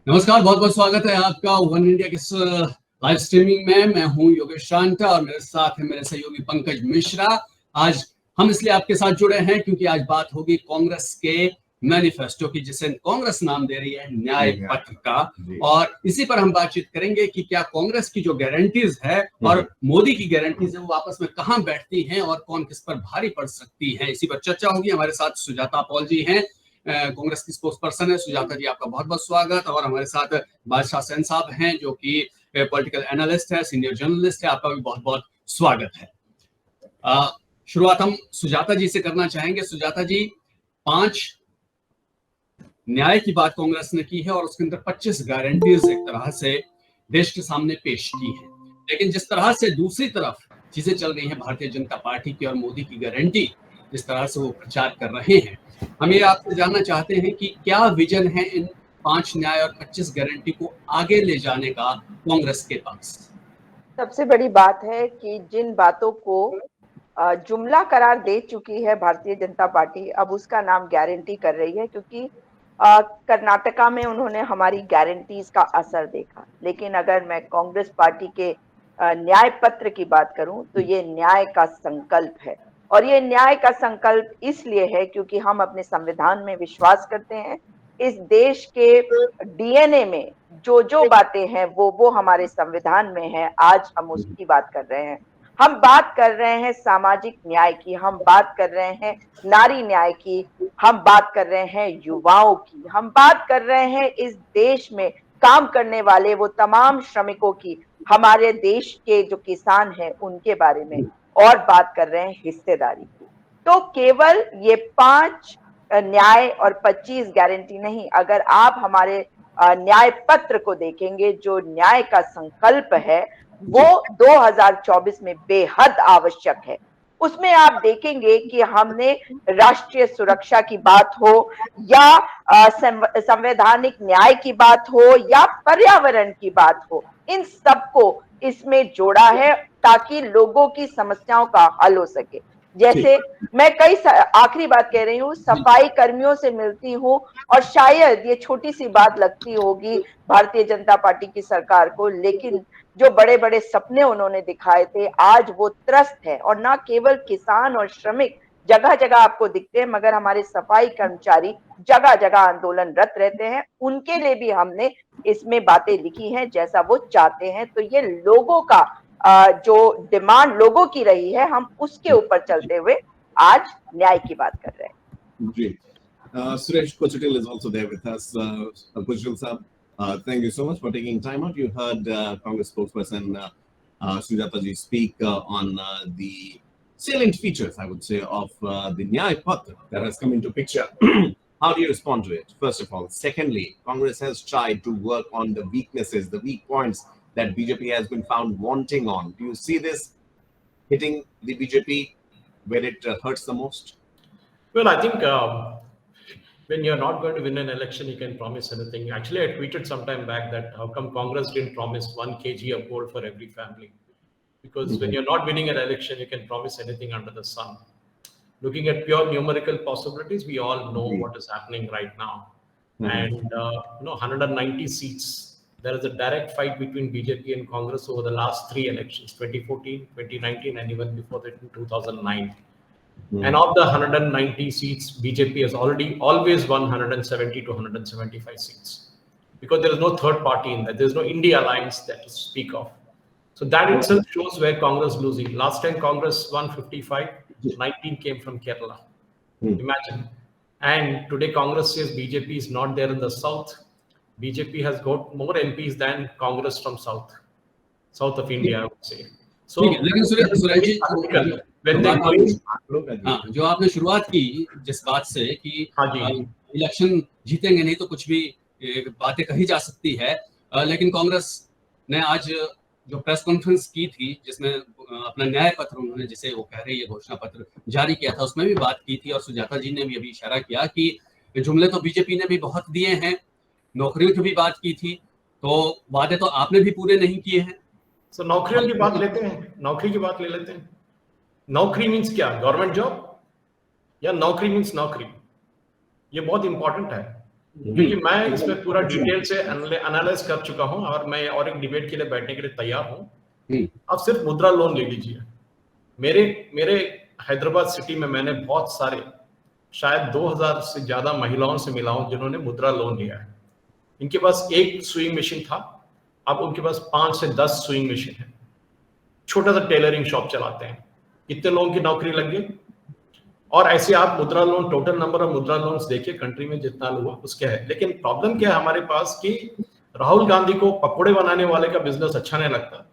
नमस्कार, बहुत बहुत स्वागत है आपका वन इंडिया के लाइव स्ट्रीमिंग में। मैं हूं योगेश शांता और मेरे साथ है मेरे सहयोगी पंकज मिश्रा। आज हम इसलिए आपके साथ जुड़े हैं क्योंकि आज बात होगी कांग्रेस के मैनिफेस्टो की, जिसे कांग्रेस नाम दे रही है न्याय पत्र का। और इसी पर हम बातचीत करेंगे कि क्या कांग्रेस की जो गारंटीज है और मोदी की गारंटीज है वो आपस में कहां बैठती हैं और कौन किस पर भारी पड़ सकती है, इसी पर चर्चा होगी। हमारे साथ सुजाता पॉल जी हैं, कांग्रेस की स्पोक्स पर्सन है। सुजाता जी, आपका बहुत बहुत स्वागत। और हमारे साथ बादशाह सेन साहब हैं जो कि पॉलिटिकल एनालिस्ट है, सीनियर जर्नलिस्ट है। आपका भी बहुत बहुत स्वागत है। शुरुआत हम सुजाता जी से करना चाहेंगे। सुजाता जी, 5 न्याय की बात कांग्रेस ने की है और उसके अंदर 25 गारंटीज एक तरह से देश के सामने पेश की है, लेकिन जिस तरह से दूसरी तरफ चीजें चल रही हैं भारतीय जनता पार्टी की और मोदी की गारंटी जिस तरह से वो प्रचार कर रहे हैं, हम ये आपसे जानना चाहते हैं कि क्या विजन है इन 5 न्याय और 25 गारंटी को आगे ले जाने का कांग्रेस के पास। सबसे बड़ी बात है कि जिन बातों को जुमला करार दे चुकी है भारतीय जनता पार्टी, अब उसका नाम गारंटी कर रही है, क्योंकि कर्नाटका में उन्होंने हमारी गारंटीज का असर देखा। लेकिन अगर मैं कांग्रेस पार्टी के न्याय पत्र की बात करूं तो ये न्याय का संकल्प है। और ये न्याय का संकल्प इसलिए है क्योंकि हम अपने संविधान में विश्वास करते हैं। इस देश के डीएनए में जो जो बातें हैं वो हमारे संविधान में है। आज हम उसकी बात कर रहे हैं। हम बात कर रहे हैं सामाजिक न्याय की, हम बात कर रहे हैं नारी न्याय की, हम बात कर रहे हैं युवाओं की, हम बात कर रहे हैं इस देश में काम करने वाले वो तमाम श्रमिकों की, हमारे देश के जो किसान हैं उनके बारे में, और बात कर रहे हैं हिस्सेदारी की। तो केवल ये 5 न्याय और 25 गारंटी नहीं, अगर आप हमारे न्याय पत्र को देखेंगे, जो न्याय का संकल्प है वो 2024 में बेहद आवश्यक है। उसमें आप देखेंगे कि हमने राष्ट्रीय सुरक्षा की बात हो या संवैधानिक न्याय की बात हो या पर्यावरण की बात हो, इन सबको इसमें जोड़ा है ताकि लोगों की समस्याओं का हल हो सके। जैसे मैं आखिरी बात कह रही हूँ, सफाई कर्मियों से मिलती हूँ और शायद ये छोटी सी बात लगती होगी भारतीय जनता पार्टी की सरकार को, लेकिन जो बड़े बड़े सपने उन्होंने दिखाए थे आज वो त्रस्त है। और ना केवल किसान और श्रमिक जगह जगह आपको दिखते हैं, मगर हमारे सफाई कर्मचारी जगह जगह आंदोलनरत रहते हैं। उनके लिए भी हमने इसमें बातें लिखी हैं जैसा वो चाहते हैं। तो ये लोगों का जो डिमांड लोगों की रही है, हम उसके ऊपर चलते हुए आज न्याय की बात कर रहे हैं। Great. Suresh Kochatil is also there with us. Kochatil sir, thank you so much for taking time out. You heard Congress spokesperson Sujata ji speak on the salient features, I would say, of the Nyay Patra that has come into picture. How do you respond to it, first of all? Secondly, Congress has tried to work on the weaknesses, the weak points that BJP has been found wanting on. Do you see this hitting the BJP where it hurts the most? Well, I think when you're not going to win an election, you can promise anything. Actually, I tweeted some time back that how come Congress didn't promise 1 kg of gold for every family? Because when you're not winning an election, you can promise anything under the sun. Looking at pure numerical possibilities, we all know what is happening right now. And 190 seats. There is a direct fight between BJP and Congress over the last 3 elections, 2014, 2019, and even before that in 2009. And of the 190 seats, BJP has always won 170 to 175 seats, because there is no third party in that. There is no India alliance that to speak of. So that itself shows where Congress losing. Last time Congress won 55, 19 came from Kerala. Imagine. And today Congress says BJP is not there in the south. BJP has got more MPs than Congress from south of India, I would say. So, लेकिन सुरेश जी, जो आपने शुरुआत की जिस बात से कि election जीतेंगे नहीं तो कुछ भी बातें कही जा सकती है, लेकिन कांग्रेस ने आज जो प्रेस कॉन्फ्रेंस की थी जिसमें अपना न्याय पत्र उन्होंने, जिसे वो कह रही है घोषणा पत्र जारी किया था, उसमें भी बात की थी। और सुजाता जी ने भी अभी इशारा किया कि जुमले तो बीजेपी ने भी बहुत दिए हैं, नौकरियों की भी बात की थी, तो वादे तो आपने भी पूरे नहीं किए हैं। तो नौकरियों की बात लेते हैं, नौकरी की बात ले लेते हैं। नौकरी मीन्स क्या? गवर्नमेंट जॉब या नौकरी मीन्स नौकरी? ये बहुत इंपॉर्टेंट है। क्योंकि मैं इसमें पूरा डिटेल से एनालाइज कर चुका हूं और मैं और एक डिबेट के लिए बैठने के लिए तैयार हूं। अब सिर्फ मुद्रा लोन ले लीजिए। मेरे हैदराबाद सिटी में मैंने बहुत सारे, शायद 2000 से ज्यादा महिलाओं से मिला हूं जिन्होंने मुद्रा लोन लिया है। इनके पास एक स्विंग मशीन था, अब उनके पास 5 से 10 स्विंग मशीन है। छोटा सा टेलरिंग शॉप चलाते हैं। कितने लोगों की नौकरी लग गई? और ऐसे आप मुद्रा लोन, टोटल नंबर ऑफ मुद्रा लोन्स देखिए कंट्री में जितना हुआ उसके है। लेकिन प्रॉब्लम क्या है हमारे पास कि राहुल गांधी को पकोड़े बनाने वाले का बिजनेस अच्छा नहीं लगता,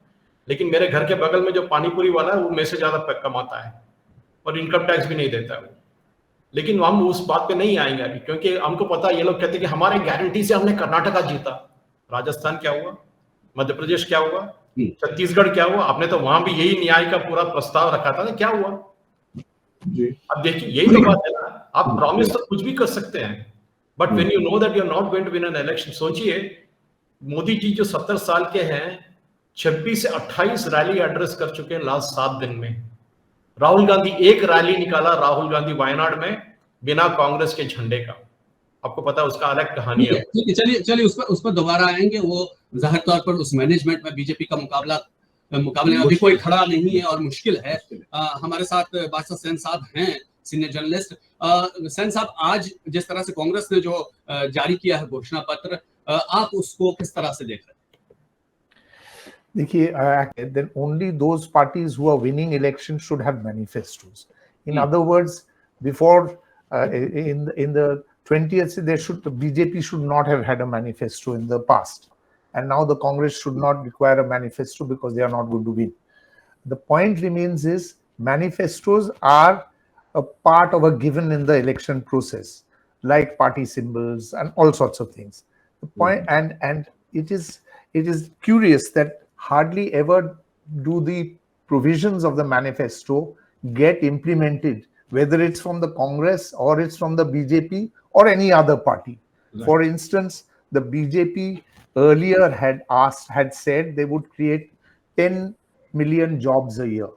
लेकिन मेरे घर के बगल में जो पानीपुरी वाला है वो मेरे से ज्यादा कमाता है और इनकम टैक्स भी नहीं देता है वो। लेकिन हम उस बात पे नहीं आएंगे अभी, क्योंकि हमको पता है ये लोग कहते हैं कि हमारे गारंटी से हमने कर्नाटका जीता। राजस्थान क्या हुआ? मध्य प्रदेश क्या हुआ? छत्तीसगढ़ क्या हुआ? आपने तो वहां भी यही न्याय का पूरा प्रस्ताव रखा था ना, क्या हुआ? अब देखिए यही तो बात है ना, आप प्रॉमिस तो कुछ भी कर सकते हैं, but when you know that you are not going to win an election. सोचिए मोदी जी जो 70 साल के हैं, 26 से 28 रैली एड्रेस कर चुके हैं लास्ट 7 दिन में। राहुल गांधी एक रैली निकाला, राहुल गांधी वायनाड में, बिना कांग्रेस के झंडे का। आपको पता है उसका अलग कहानी है। ठीक है, चलिए उस पर दोबारा आएंगे। वो जाहिर तौर पर उस मैनेजमेंट में बीजेपी का मुकाबले में अभी कोई खड़ा नहीं है और मुश्किल है। हमारे साथ बादशाह सेन साहब हैं, सीनियर जर्नलिस्ट। सेन साहब, आज जिस तरह से कांग्रेस ने जो जारी किया है घोषणा पत्र, आप उसको किस तरह से देख रहे हैं? देखिए, then only those parties who are winning elections should have manifestos. In other words, before in the 20th, the BJP should not have had a manifesto in the past, and now the Congress should not require a manifesto because they are not going to win. The point remains is manifestos are a part of a given in the election process, like party symbols and all sorts of things. The point, and it is curious that hardly ever do the provisions of the manifesto get implemented, whether it's from the Congress or it's from the BJP or any other party. Right. For instance, the BJP earlier had said they would create 10 million jobs a year.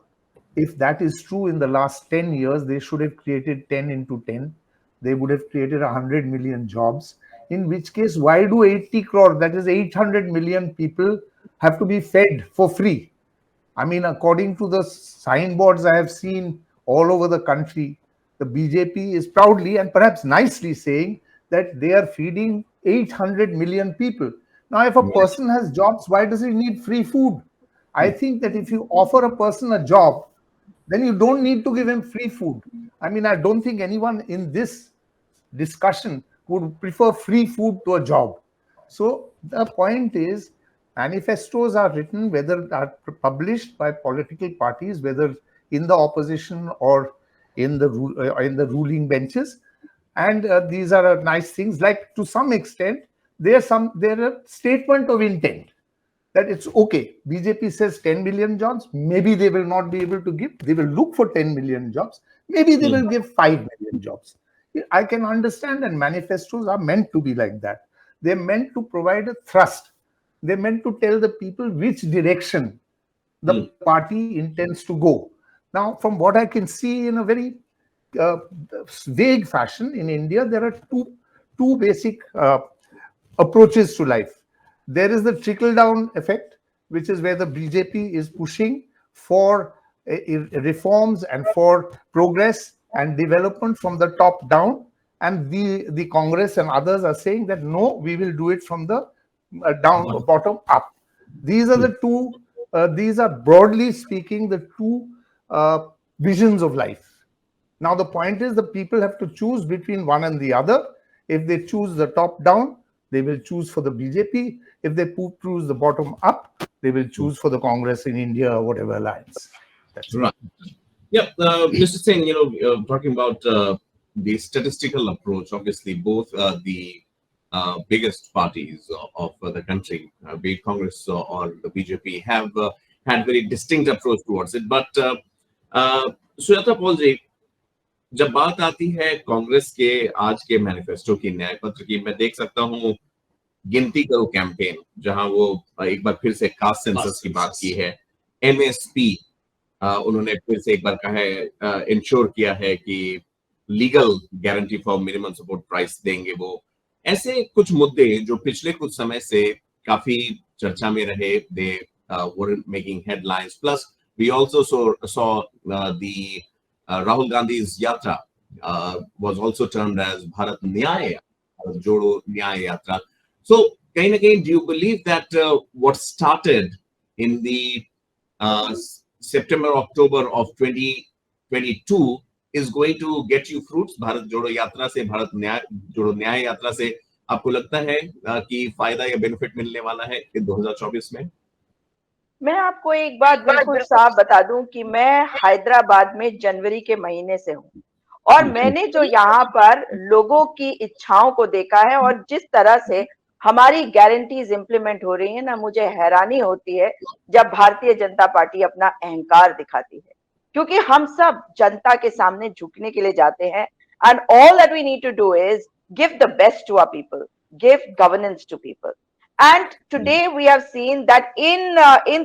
If that is true, in the last 10 years, they should have created 10 into 10. They would have created 100 million jobs. In which case, why do 80 crore, that is 800 million people, have to be fed for free? I mean, according to the signboards I have seen all over the country, the BJP is proudly and perhaps nicely saying that they are feeding 800 million people. Now, if a person has jobs, why does he need free food? I think that if you offer a person a job, then you don't need to give him free food. I mean, I don't think anyone in this discussion would prefer free food to a job. So the point is, manifestos are written, whether are published by political parties, whether in the opposition or in the ruling benches, and these are nice things. Like, to some extent, they're a statement of intent that it's okay. BJP says 10 million jobs. Maybe they will not be able to give. They will look for 10 million jobs. Maybe they will give 5 million jobs. I can understand, and manifestos are meant to be like that. They're meant to provide a thrust. They're meant to tell the people which direction the party intends to go. Now, from what I can see, in a very vague fashion, in India, there are two basic approaches to life. There is the trickle-down effect, which is where the BJP is pushing for reforms and for progress and development from the top down, and the Congress and others are saying that no, we will do it from the bottom up. These are the two. These are, broadly speaking, the two visions of life. Now, the point is, the people have to choose between one and the other. If they choose the top down, they will choose for the BJP. If they choose the bottom up, they will choose for the Congress in India or whatever alliance. That's right. Yeah, Mr. Singh, talking about the statistical approach, obviously both the biggest parties of the country, be it Congress or the BJP, have had very distinct approach towards it. But Sujata Paul ji, जब बात आती है कांग्रेस के आज के manifesto की, न्याय पत्र की, मैं देख सकता हूँ गिनती करो कैंपेन, जहां वो एक बार फिर से कास्ट सेंसस की बात की है, एमएसपी उन्होंने फिर से एक बार कहा है, इंश्योर किया है कि legal guarantee for minimum support price देंगे वो, ऐसे कुछ मुद्दे जो पिछले कुछ समय से काफी चर्चा में रहे, दे weren't making headlines. Plus, we also saw the Rahul Gandhi's yatra was also termed as Bharat Nyaya, Jodo Nyaya Yatra. So, kahin na kahin, do you believe that what started in the September, October of 2022 is going to get you fruits? Bharat Jodo Yatra से, Bharat Jodo Nyaya Yatra से आपको लगता है कि फायदा या benefit मिलने वाला है 2024 में? मैं आपको एक बात बिल्कुल साफ बता दूं कि मैं हैदराबाद में जनवरी के महीने से हूं और मैंने जो यहाँ पर लोगों की इच्छाओं को देखा है और जिस तरह से हमारी गारंटीज इंप्लीमेंट हो रही है ना, मुझे हैरानी होती है जब भारतीय जनता पार्टी अपना अहंकार दिखाती है, क्योंकि हम सब जनता के सामने झुकने के लिए जाते हैं and all that we need to do is give the best to our people, give governance to people. And today we have seen that in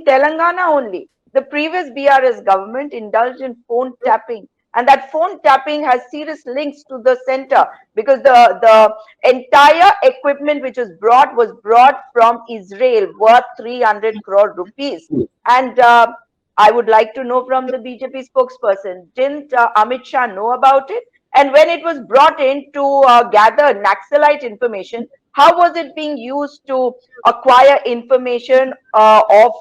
Telangana only, the previous BRS government indulged in phone tapping, and that phone tapping has serious links to the center because the entire equipment which was brought from Israel worth 300 crore rupees. And I would like to know from the BJP spokesperson, didn't Amit Shah know about it? And when it was brought in to gather Naxalite information, how was it being used to acquire information of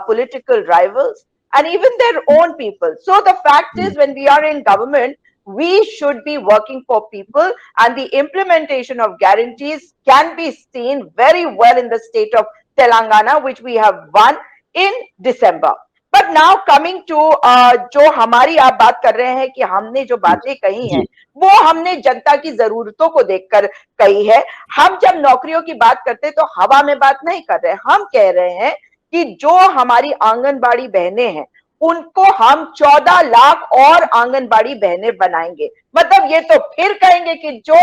political rivals and even their own people? So the fact is, when we are in government, we should be working for people, and the implementation of guarantees can be seen very well in the state of Telangana, which we have won in December. But now coming to जो हमारी आप बात कर रहे हैं कि हमने जो बातें कही हैं वो हमने जनता की जरूरतों को देखकर कही है. हम जब नौकरियों की बात करते हैं तो हवा में बात नहीं कर रहे, हम कह रहे हैं कि जो हमारी आंगनबाड़ी बहनें हैं उनको हम 14 लाख और आंगनबाड़ी बहनें बनाएंगे. मतलब ये तो फिर कहेंगे कि जो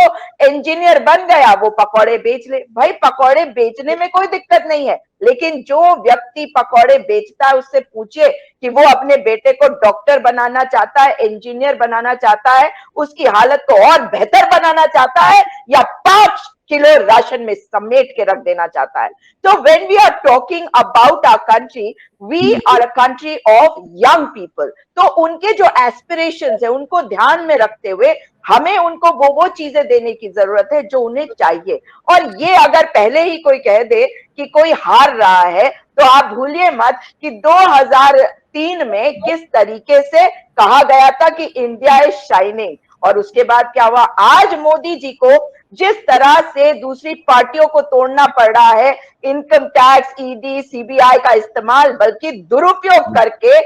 इंजीनियर बन गया वो पकौड़े बेच ले. भाई पकौड़े बेचने में कोई दिक्कत नहीं है, लेकिन जो व्यक्ति पकौड़े बेचता है उससे पूछिए कि वो अपने बेटे को डॉक्टर बनाना चाहता है, इंजीनियर बनाना चाहता है, उसकी हालत को और बेहतर बनाना चाहता है या 5 किलो राशन में समेट के रख देना चाहता है. तो when we are talking about our country, we are a country of young people. तो उनके जो एस्पिरेशंस है उनको ध्यान में रखते हुए हमें उनको वो चीजें देने की जरूरत है जो उन्हें चाहिए. और ये अगर पहले ही कोई कह दे कि कोई हार रहा है तो आप भूलिए मत कि 2003 में किस तरीके से कहा गया था कि इंडिया इज शाइनिंग, और उसके बाद क्या हुआ. आज मोदी जी को जिस तरह से दूसरी पार्टियों को तोड़ना पड़ रहा है, इनकम टैक्स, ईडी, सीबीआई का इस्तेमाल बल्कि दुरुपयोग करके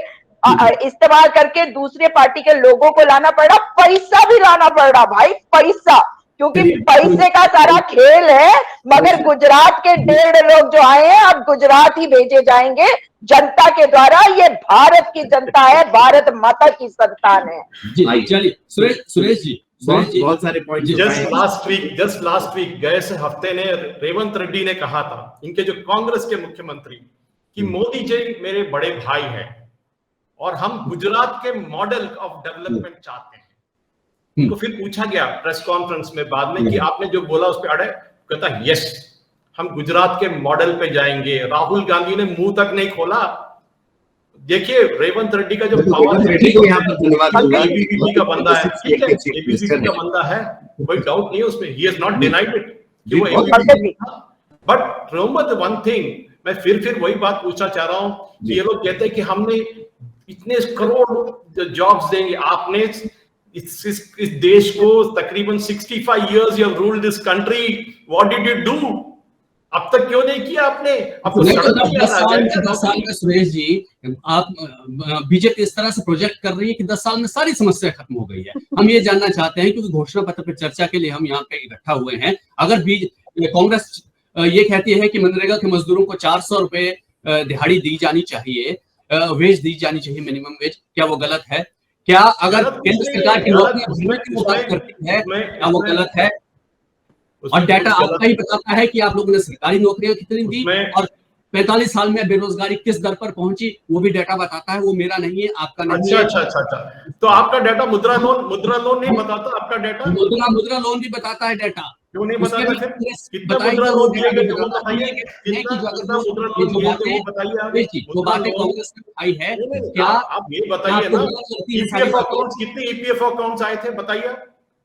इस्तेमाल करके दूसरे पार्टी के लोगों को लाना पड़ रहा, पैसा भी लाना पड़ रहा भाई, पैसा, क्योंकि पैसे का सारा खेल है. मगर गुजरात के 1.5 लोग जो आए हैं अब गुजरात ही भेजे जाएंगे जनता के द्वारा. ये भारत की जनता है, भारत माता की संतान है. चलिए सुरेश जी बहुत सारे पॉइंट. जस्ट लास्ट वीक गए से हफ्ते ने रेवंत रेड्डी ने कहा था, इनके जो कांग्रेस के मुख्यमंत्री, कि मोदी जी मेरे बड़े भाई हैं और हम गुजरात के मॉडल ऑफ डेवलपमेंट चाहते हैं. तो फिर पूछा गया प्रेस कॉन्फ्रेंस में बाद में कि आपने जो बोला उस पर अड़े, कहता यस हम गुजरात के मॉडल पे जाएंगे. राहुल गांधी ने मुंह तक नहीं खोला. देखिए रेवंत रेड्डी का जो एबीवीपी का बंदा है, एबीवीपी का बंदा है, कोई डाउट नहीं है उसमें, he has not denied it कि वो ABVP. But remember the one thing, मैं फिर वही बात पूछना चाह रहा हूं कि ये लोग कहते हैं कि हमने इतने करोड़ जॉब्स देंगे. आपने इस देश को तकरीबन 65 years you have ruled this country. What did you do? अब तक क्यों नहीं किया आपने? अब तो 10 साल में सुरेश जी आप बीजेपी इस तरह से प्रोजेक्ट कर रही है कि 10 साल में सारी समस्या खत्म हो गई है. हम ये जानना चाहते हैं क्योंकि घोषणा पत्र पर चर्चा के लिए हम यहाँ पे इकट्ठा हुए हैं. अगर कांग्रेस ये कहती है कि मनरेगा के मजदूरों को 400 रुपए दिहाड़ी दी जानी चाहिए, वेज दी जानी चाहिए, मिनिमम वेज, क्या वो गलत है? क्या अगर केंद्र सरकार की नौकरियां की बात करती है क्या वो गलत है? और डाटा आपका ही बताता है कि आप लोगों ने सरकारी नौकरियां कितनी दी और 45 साल में बेरोजगारी किस दर पर पहुंची वो भी डाटा बताता है, वो मेरा नहीं है, आपका नहीं अच्छा है। अच्छा अच्छा अच्छा, तो आपका डाटा मुद्रा लोन नहीं बताता आपका डाटा? मुद्रा लोन भी बताता है डाटा। क्यों नहीं उसके बताता? भी फिर कितने बताई मुद्रा तो वो लोन दिए डाटा गए भी थे वो बताता बताइए, है कि कितना जो अगर कितना मुद्रा ये लोन जो दिए थे बातें, वो बताइए आप। देखिए जो मुद्रा बातें लोन, कांग्रेस ने उठाई है, नहीं नहीं, क्या आप ये बताइए आपको ना, गलत लगती है सारी ईपीएफ बातें? अकाउंट्स कितने ईपीएफ अकाउंट्स आए थे बताइए,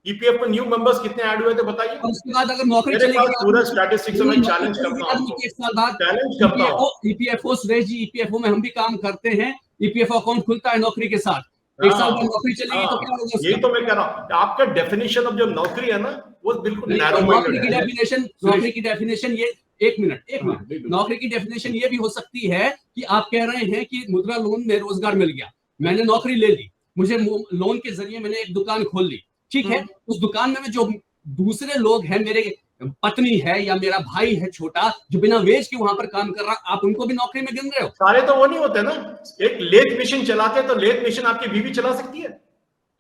ईपीएफ में न्यू मेंबर्स कितने ऐड हुए थे बताइए। और उसके बाद अगर नौकरी मेरे चली पास गई पूरा आदमी स्टैटिस्टिक्स की, में नौकरी चैलेंज चली करता गई हूं आदमी आपको, की 1 साल बाद, चैलेंज करता हूं। ईपीएफओ सुरेश जी, ईपीएफओ में हम भी काम करते हैं, ईपीएफओ अकाउंट खुलता है नौकरी के साथ, 1 साल बाद हाँ नौकरी चलेगी तो क्या हाँ, होगा यही उसका? तो मैं कह रहा हूँ, आपका डेफिनेशन ऑफ जो नौकरी है ना वो बिल्कुल नहीं, नैरो नौकरी माइंडेड की है। डेफिनेशन, नौकरी की डेफिनेशन ये, एक मिनट, नौकरी की डेफिनेशन ये भी हो सकती है कि आप कह रहे हैं कि मुद्रा लोन में रोजगार मिल गया, मैंने नौकरी ले ली, मुझे लोन के जरिए मैंने एक दुकान खोल ली, ठीक है, उस दुकान में जो दूसरे लोग हैं, मेरे पत्नी है या मेरा भाई है छोटा जो बिना वेज के वहां पर काम कर रहा, आप उनको भी नौकरी में गिन रहे हो? सारे तो वो नहीं होते ना, एक लेथ मशीन चलाते हैं तो लेथ मशीन आपकी बीवी चला सकती है।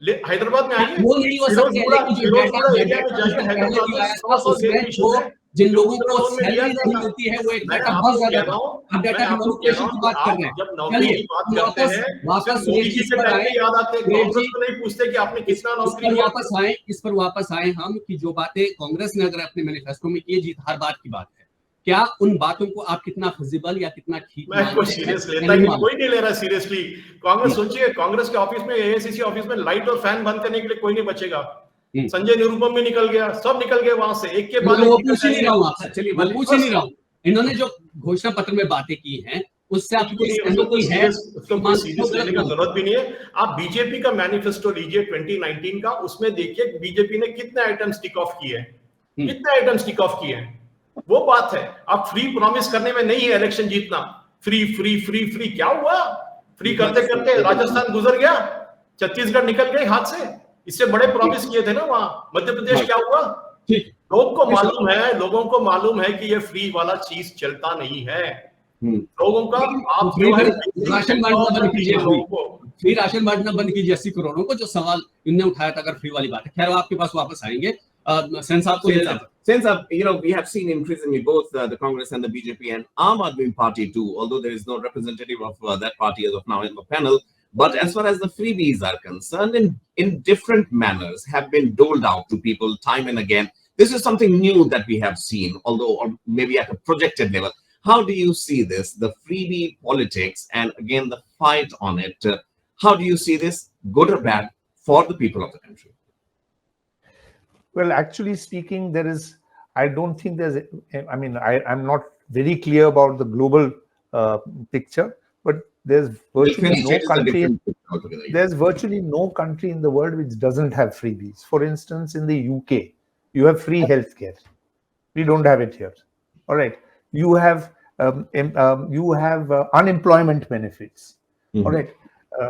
हैदराबाद में आइए, वो नहीं हो सकते, लेकिन जो फिरोजपुरा डाटा एरिया में डाटा उस जाइए, दिन पहले हैदराबाद भी में आया था, 100 उसमें लेथ जो मशीन है जिन जो लोगों मुद्रा को लोन में दिया सैलरी गया नहीं था। मिलती है वो एक मैं डाटा बहुत आपको ज्यादा कह रहा था। हूँ, अब मैं डाटा की आपको कह रहा मैनिपुलेशन हूँ की कि बात कर आप रहे हैं। जब नौकरी चलिए की बात करते वापस हैं, वापस सिर्फ सुरेश मोदी जी जी इस के पर टाइम आए, पे याद आते हैं, सुरेश कांग्रेस जी को नहीं पूछते कि आपने कितना इस नौकरी पर दिया। वापस आए, इस पर वापस आए हम कि जो बातें कांग्रेस ने अगर अपने मैनिफेस्टो में की है, जीत हर बात की बात है, क्या उन बातों को आप कितना फिजिबल या कितना ठीक मैं कोई मानते हैं सीरियस या लेता ही नहीं नहीं, मानते? कोई नहीं ले रहा सीरियसली। कांग्रेस सोचिए, कांग्रेस के ऑफिस में, एआईसीसी ऑफिस में लाइट और फैन बंद करने के लिए कोई नहीं बचेगा। संजय निरुपम भी निकल गया, सब निकल गए वहां से, एक के बाद मैं एक वो निकल पूछ ही नहीं जाएंगे। रहा हूँ आपसे, चलिए वो पूछ ही नहीं रहा हूँ। इन्होंने जो घोषणा पत्र में बातें की हैं उससे आपकी कोई सहमति है? उसको कोई मानते हो सीरियस गलत लेने का मानते हो? जरूरत भी नहीं है। आप बीजेपी का मैनिफेस्टो लीजिए 2019 का, उसमें देखिए बीजेपी ने कितने आइटम्स टिक ऑफ किए हैं, कितने आइटम्स टिक ऑफ किए हैं, वो बात है। आप फ्री प्रॉमिस करने में नहीं है इलेक्शन जीतना, फ्री फ्री फ्री फ्री क्या हुआ? फ्री करते करते राजस्थान गुजर गया, छत्तीसगढ़ निकल गए हाथ से। इससे बड़े प्रॉमिस किए थे ना वहां। मध्य प्रदेश क्या हुआ? ठीक, लोगों को मालूम है, लोगों को मालूम है कि ये फ्री वाला चीज चलता नहीं है। लोगों का आप फ्री जो है राशन बांटना बंद कीजिए, लोगों को। फ्री राशन बांटना बंद कीजिए 80 करोड़ों को, जो सवाल इनने उठाया था, अगर फ्री वाली बात है। खैर आपके पास वापस आएंगे, सेन साहब को ले लेते हैं। Since we have seen increasingly both the Congress and the BJP and Aam Aadmi Party too, although there is no representative of that party as of now in the panel. But as far as the freebies are concerned, in different manners have been doled out to people time and again. This is something new that we have seen, although or maybe at a projected level. How do you see this, the freebie politics, and again the fight on it? How do you see this, good or bad, for the people of the country? Well, actually speaking, I don't think I'm not very clear about the global picture, but there's virtually no country in the world which doesn't have freebies. For instance, in the UK, you have free healthcare. We don't have it here. All right. You have unemployment benefits. All right.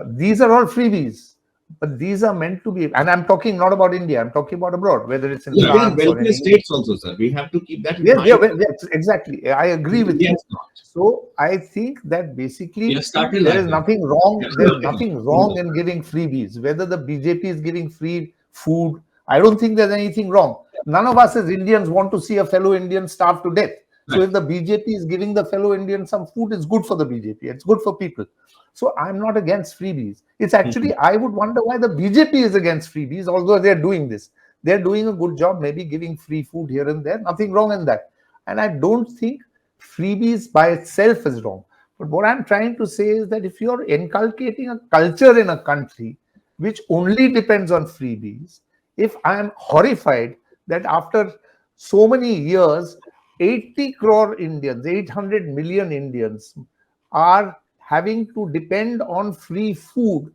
These are all freebies. But these are meant to be, and I'm talking not about India, I'm talking about abroad, whether it's in France or in states also, sir. We have to keep that in mind. Yes, exactly. I agree with you. So I think that basically there is nothing wrong. There's nothing wrong in giving freebies. Whether the BJP is giving free food, I don't think there's anything wrong. None of us as Indians want to see a fellow Indian starve to death. So if the BJP is giving the fellow Indian some food, it's good for the BJP. It's good for people. So I'm not against freebies. It's actually, I would wonder why the BJP is against freebies, although they're doing this. They're doing a good job, maybe giving free food here and there. Nothing wrong in that. And I don't think freebies by itself is wrong. But what I'm trying to say is that if you're inculcating a culture in a country which only depends on freebies, if I'm horrified that after so many years, 80 crore Indians, 800 million Indians are having to depend on free food,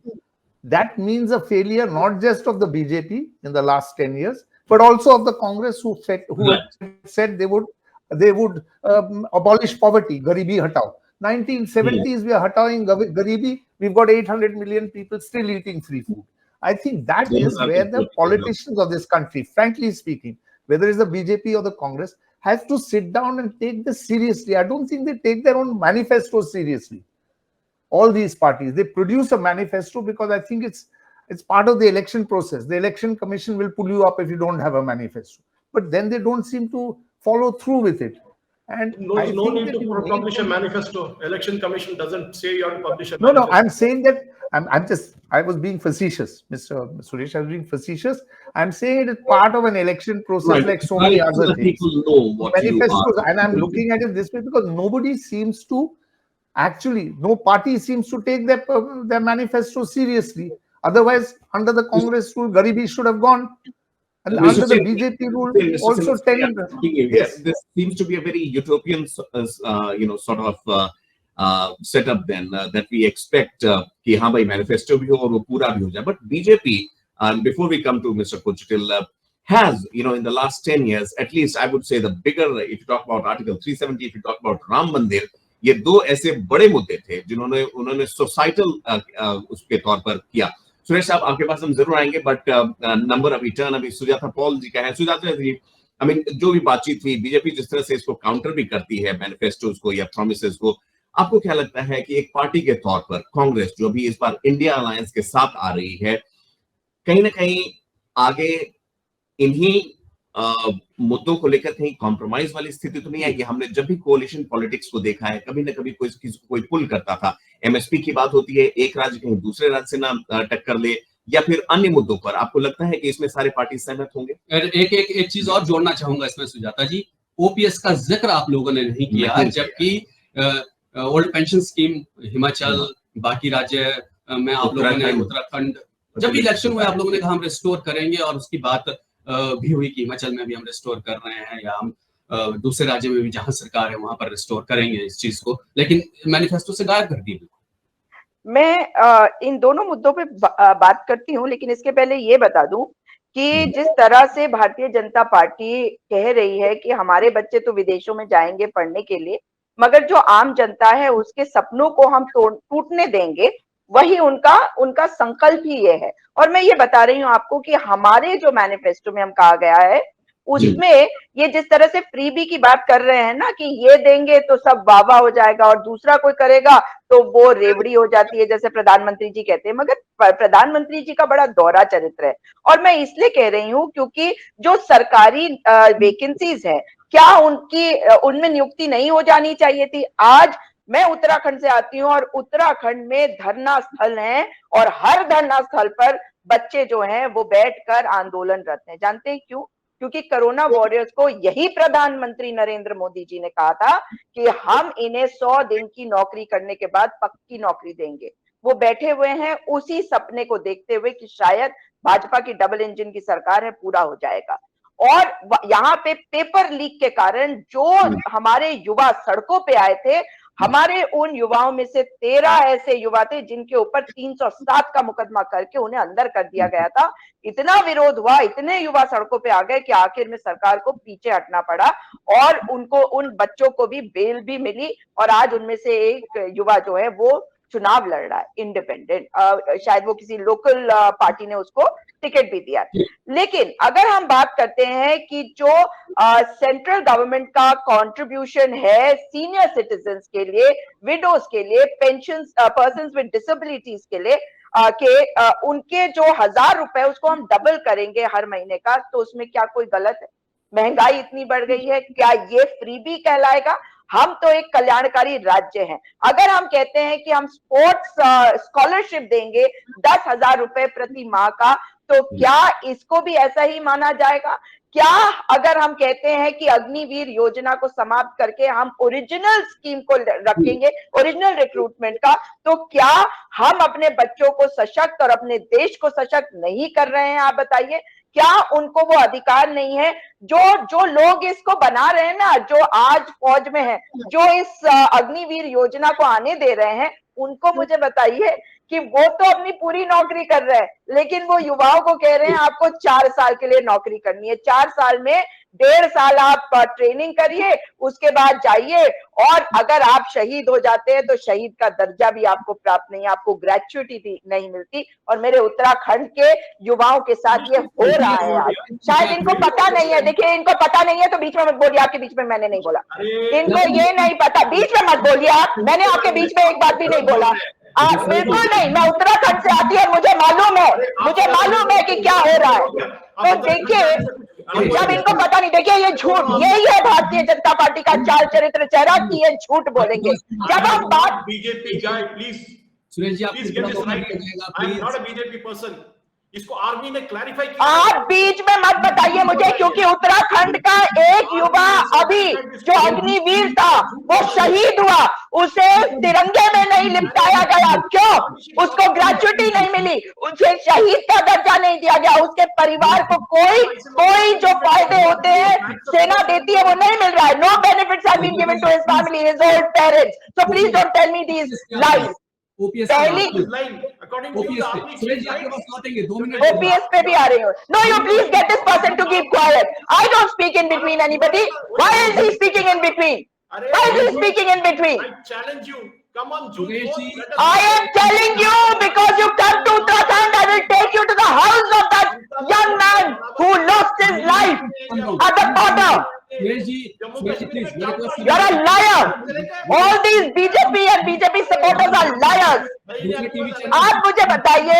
that means a failure not just of the BJP in the last 10 years, but also of the Congress who said they would abolish poverty, Garibi Hatao. 1970s, we are hatawing Garibi. We've got 800 million people still eating free food. I think that is where the politicians of this country, frankly speaking, whether it's the BJP or the Congress, has to sit down and take this seriously. I don't think they take their own manifestos seriously. All these parties, they produce a manifesto because I think it's part of the election process. The election commission will pull you up if you don't have a manifesto, but then they don't seem to follow through with it. And No, I no think need that to in publish a many- manifesto. Election Commission doesn't say you have to publish a No, no, manifesto. I'm saying that I was being facetious, Mr. Suresh. I was being facetious. I'm saying it is part of an election process, like so many Right, so other that things. people know what you Manifestos, are. and I'm looking at it this way because nobody seems to actually, no party seems to take their manifesto seriously. Otherwise, under the Congress rule, Garibi should have gone. And Mr. under the Sen, BJP rule, Mr. also Sen, 10. yes, this seems to be a very utopian, sort of setup then that we expect कि हाँ भाई manifesto भी हो और वो पूरा भी हो जाए. But BJP, before we come to Mr. Kochitil, has, in the last 10 years, at least I would say the bigger, if you talk about Article 370, if you talk about Ram Mandir, ये दो ऐसे बड़े मुद्दे थे जिन्होंने उन्होंने societal उसके तौर पर किया. सुरेश साहब, आपके पास हम जरूर आएंगे, बट नंबर अभी टर्न अभी सुजाता पॉल जी का है. सुजाता जी, आई मीन जो भी बातचीत हुई, बीजेपी जिस तरह से इसको काउंटर भी करती है मैनिफेस्टोज को या प्रोमिसेस को, आपको क्या लगता है कि एक पार्टी के तौर पर कांग्रेस जो भी इस बार इंडिया अलायंस के साथ आ रही है, कहीं ना कहीं आगे इन्हीं मुद्दों को लेकर कहीं कॉम्प्रोमाइज वाली स्थिति तो नहीं आएगी? हमने जब भी कोalition पॉलिटिक्स को देखा है, कभी ना कभी कोई किसी को कोई पुल करता था. एमएसपी की बात होती है, एक राज्य कहीं दूसरे राज्य से ना टक्कर ले, या फिर अन्य मुद्दों पर आपको लगता है कि इसमें सारे पार्टी सहमत होंगे? एक चीज और जोड़ना चाहूंगा इसमें सुजाता जी, ओपीएस का जिक्र आप लोगों ने नहीं किया, जबकि ओल्ड पेंशन स्कीम हिमाचल, बाकी राज्य में आप लोगों ने, उत्तराखंड, जब भी इलेक्शन हुए आप लोगों ने कहा हम रिस्टोर करेंगे, और उसकी बात भी हुई कि हिमाचल में भी हम रिस्टोर कर रहे हैं, या हम दूसरे राज्य में भी जहां सरकार है वहां पर रिस्टोर करेंगे इस चीज को, लेकिन मैनिफेस्टो से गायब कर दी. मैं इन दोनों मुद्दों पे बात करती हूँ, लेकिन इसके पहले ये बता दूं कि जिस तरह से भारतीय जनता पार्टी कह रही है कि हमारे बच्चे तो विदेशों में जाएंगे पढ़ने के लिए, मगर जो आम जनता है उसके सपनों को हम टूटने देंगे, वही उनका संकल्प ही ये है. और मैं ये बता रही हूँ आपको कि हमारे जो मैनिफेस्टो में हम कहा गया है उसमें ये जिस तरह से फ्रीबी की बात कर रहे हैं ना कि ये देंगे तो सब वाह हो जाएगा और दूसरा कोई करेगा तो वो रेवड़ी हो जाती है, जैसे प्रधानमंत्री जी कहते हैं. मगर प्रधानमंत्री जी का बड़ा दोहरा चरित्र है, और मैं इसलिए कह रही हूँ क्योंकि जो सरकारी वैकेंसीज है, क्या उनमें नियुक्ति नहीं हो जानी चाहिए थी? आज मैं उत्तराखंड से आती हूँ और उत्तराखंड में धरना स्थल हैं, और हर धरना स्थल पर बच्चे जो हैं वो बैठकर आंदोलनरत हैं. जानते हैं क्यों? क्योंकि कोरोना वॉरियर्स को यही प्रधानमंत्री नरेंद्र मोदी जी ने कहा था कि हम इन्हें 100 दिन की नौकरी करने के बाद पक्की नौकरी देंगे. वो बैठे हुए हैं उसी सपने को देखते हुए कि शायद भाजपा की डबल इंजन की सरकार है, पूरा हो जाएगा. और यहाँ पे पेपर लीक के कारण जो हमारे युवा सड़कों पे आए थे, हमारे उन युवाओं में से 13 ऐसे युवा थे जिनके ऊपर 307 का मुकदमा करके उन्हें अंदर कर दिया गया था. इतना विरोध हुआ, इतने युवा सड़कों पे आ गए कि आखिर में सरकार को पीछे हटना पड़ा, और उन बच्चों को भी बेल भी मिली, और आज उनमें से एक युवा जो है वो चुनाव लड़ रहा है इंडिपेंडेंट. शायद वो किसी लोकल पार्टी ने उसको टिकट भी दिया. लेकिन अगर हम बात करते हैं कि जो सेंट्रल गवर्नमेंट का कंट्रीब्यूशन है सीनियर सिटीजन्स के लिए, विडोज के लिए, पेंशन पर्सन्स विद डिसेबिलिटीज के लिए उनके जो 1000 रुपए उसको हम डबल करेंगे हर महीने का, तो उसमें क्या कोई गलत है? महंगाई इतनी बढ़ गई है, क्या ये फ्रीबी कहलाएगा? हम तो एक कल्याणकारी राज्य हैं. अगर हम कहते हैं कि हम स्पोर्ट्स स्कॉलरशिप देंगे 10,000 रुपए प्रति माह का, तो क्या इसको भी ऐसा ही माना जाएगा? क्या अगर हम कहते हैं कि अग्निवीर योजना को समाप्त करके हम ओरिजिनल स्कीम को रखेंगे, ओरिजिनल रिक्रूटमेंट का, तो क्या हम अपने बच्चों को सशक्त और अपने देश को सशक्त नहीं कर रहे हैं? आप बताइए, क्या उनको वो अधिकार नहीं है? जो लोग इसको बना रहे हैं ना, जो आज फौज में है, जो इस अग्निवीर योजना को आने दे रहे हैं, उनको मुझे बताइए कि वो तो अपनी पूरी नौकरी कर रहे हैं, लेकिन वो युवाओं को कह रहे हैं आपको 4 साल के लिए नौकरी करनी है. 4 साल में 1.5 साल आप ट्रेनिंग करिए, उसके बाद जाइए, और अगर आप शहीद हो जाते हैं तो शहीद का दर्जा भी आपको प्राप्त नहीं, आपको ग्रेचुइटी भी नहीं मिलती. और मेरे उत्तराखंड के युवाओं के साथ ये हो रहा है आज. शायद इनको पता नहीं है. देखिए, इनको पता नहीं है तो बीच में मत बोलिए, आपके बीच में मैंने नहीं बोला. इनको ये नहीं पता, बीच में मत बोलिए आप. मैंने आपके बीच में एक बात भी नहीं बोला. बिल्कुल नहीं. मैं उत्तराखंड से आती है, मुझे मालूम है कि क्या हो रहा है. तो देखिए, जब इनको पता नहीं, देखिए ये झूठ, यही है भारतीय जनता पार्टी का चाल चरित्र चेहरा कि ये झूठ बोलेंगे। जब हम बात बीजेपी जाए, प्लीज सुरेश जी, आप please get this right, I am not a BJP person. इसको आर्मी ने क्लैरिफाई किया। आप बीच में मत बताइए मुझे, क्योंकि उत्तराखंड का एक युवा अभी जो अग्निवीर था वो शहीद हुआ, उसे तिरंगे में नहीं लिपटाया गया। क्यों? उसको ग्रेजुएटी नहीं मिली, उसे शहीद का दर्जा नहीं दिया गया, उसके परिवार को कोई जो फायदे होते हैं सेना देती है वो नहीं मिल रहा है। No benefits have been given to his family, his old parents. So please don't tell me these lies. OPS पहली सुरेश जी आपके पास लौटेंगे 2 मिनट। ओपीएस पे भी आ रही हो। No, you please get this person to keep quiet. I don't speak in between anybody. Why is he speaking in between? Why is he speaking in between? I challenge you. Come on, June Suresh 4th, ji, let us- I am telling you because you come to Uttarakhand, I will take you to the house of that young man who lost his life at the border. Suresh ji please मेरे को You are a liar. All these BJP and BJP supporters are liars. आप मुझे बताइए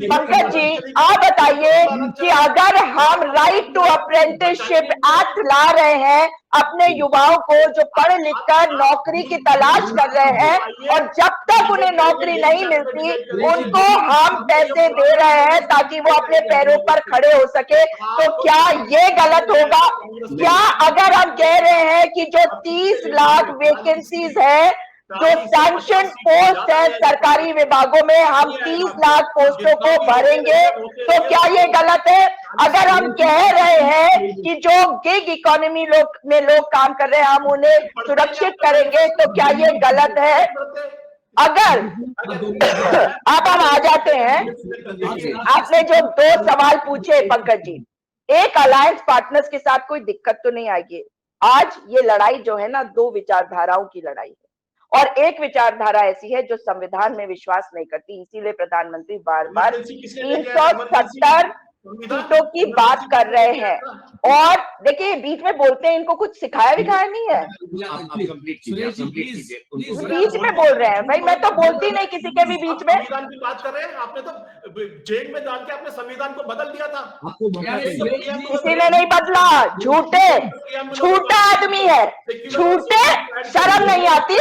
पंकज जी, आप बताइए कि अगर हम राइट टू अप्रेंटिसशिप एक्ट ला रहे हैं अपने युवाओं को जो पढ़ लिख कर नौकरी की तलाश कर रहे हैं, और जब तक उन्हें नौकरी नहीं मिलती उनको हम पैसे दे रहे हैं ताकि वो अपने पैरों पर खड़े हो सके, तो क्या ये गलत होगा? क्या अगर हम कह रहे हैं कि जो 30 लाख वैकेंसीज है, जो सैंक्शन पोस्ट है सरकारी विभागों में, हम 30 लाख पोस्टों को भरेंगे, तो क्या ये गलत है? अगर हम कह रहे हैं कि जो गिग इकोनॉमी में लोग काम कर रहे हैं हम उन्हें सुरक्षित करेंगे, तो क्या ये गलत है? अगर अब हम आ जाते हैं, आपने जो 2 सवाल पूछे पंकज जी, एक अलायंस पार्टनर्स के साथ कोई दिक्कत तो नहीं आएगी। आज ये लड़ाई जो है ना, 2 विचारधाराओं की लड़ाई है, और एक विचारधारा ऐसी है जो संविधान में विश्वास नहीं करती, इसीलिए प्रधानमंत्री बार बार 370 सीटों की बात कर रहे हैं। और देखिए बीच में बोलते हैं, इनको कुछ सिखाया विखाया नहीं है, सुरेश जी प्लीज बीच में बोल रहे हैं। भाई मैं तो बोलती नहीं किसी के भी बीच में। संविधान की बात कर रहे हैं, आपने तो जेल में डाल के अपने संविधान को बदल दिया था। किसी ने नहीं बदला, झूठा आदमी है, झूठे, शर्म नहीं आती?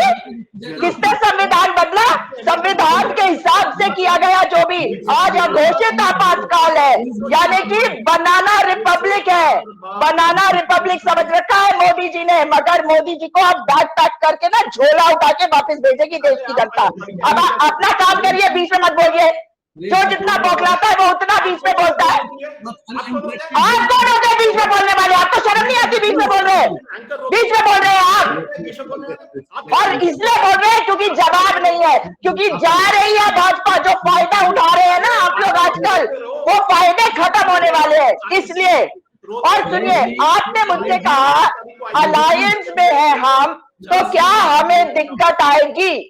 किसने संविधान बदला? संविधान के हिसाब से किया गया जो भी आज अघोषित आपातकाल है, यानी कि बनाना रिपब्लिक है। बनाना रिपब्लिक समझ रखा है मोदी जी ने, मगर मोदी जी को अब बैग पैक करके ना झोला उठा के वापस भेजेगी देश की जनता। अब अपना काम करिए, बीच में मत बोलिए। जो जितना बौखलाता है वो उतना बीच में बोलता है। आप कौन होते हैं बीच में बोलने वाले? आपको शर्म नहीं आती? बीच में बोल रहे हैं, बीच में बोल रहे हैं आप, और इसलिए बोल रहे हैं क्योंकि जवाब नहीं है, क्योंकि जा रही है भाजपा। जो फायदा उठा रहे हैं ना आप लोग आजकल, वो फायदे खत्म होने वाले हैं, इसलिए। और सुनिए, आपने मुझसे कहा अलायंस में है हम, तो क्या हमें दिक्कत आएगी?